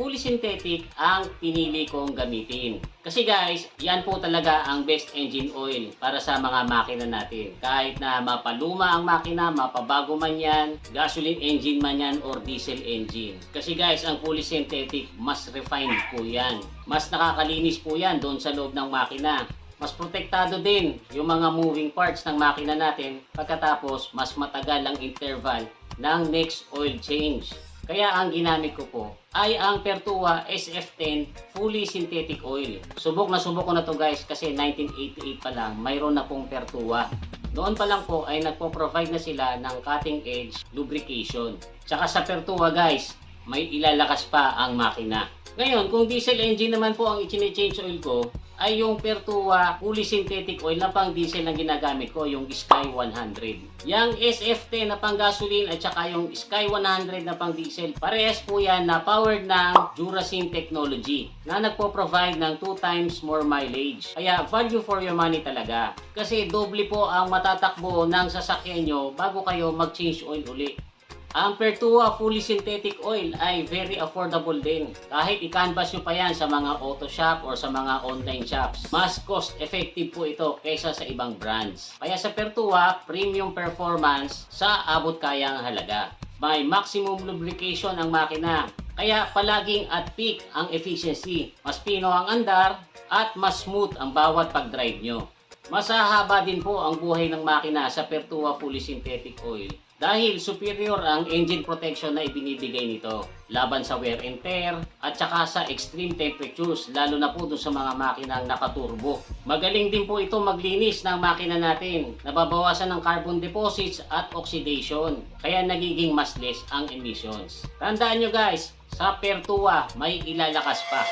fully synthetic ang pinili kong gamitin. Kasi guys, yan po talaga ang best engine oil para sa mga makina natin. Kahit na mapaluma ang makina, mapabago man yan, gasoline engine man yan or diesel engine. Kasi guys, ang fully synthetic, mas refined po yan. Mas nakakalinis po yan doon sa loob ng makina. Mas protektado din yung mga moving parts ng makina natin. Pagkatapos, mas matagal ang interval ng next oil change. Kaya ang ginamit ko po ay ang Pertua SF10 fully synthetic oil. Subok ko na to guys kasi 1988 pa lang mayroon na pong Pertua. Noon pa lang po ay nagpo-provide na sila ng cutting edge lubrication. Tsaka sa Pertua guys, may ilalakas pa ang makina. Ngayon, kung diesel engine naman po ang i-change oil ko, ay yung Pertua fully synthetic oil na pang diesel na ginagamit ko, yung Sky 100. Yung SF10 na pang gasoline at saka yung Sky 100 na pang diesel, parehas po yan na powered ng Duracyn technology na nagpo-provide ng 2 times more mileage. Kaya value for your money talaga. Kasi doble po ang matatakbo ng sasakyan nyo bago kayo mag-change oil uli. Ang Pertua fully synthetic oil ay very affordable din. Kahit i-canvas nyo pa yan sa mga auto shop or sa mga online shops. Mas cost effective po ito kaysa sa ibang brands. Kaya sa Pertua, premium performance sa abot kayang halaga. May maximum lubrication ang makina. Kaya palaging at peak ang efficiency. Mas pino ang andar at mas smooth ang bawat pag-drive nyo. Mas hahaba din po ang buhay ng makina sa Pertua fully synthetic oil. Dahil superior ang engine protection na ibinibigay nito laban sa wear and tear at saka sa extreme temperatures, lalo na po dun sa mga makinang nakaturbo. Magaling din po ito maglinis ng makina natin. Nababawasan ng carbon deposits at oxidation, kaya nagiging mas less ang emissions. Tandaan nyo guys, sa Pertua may ilalakas pa.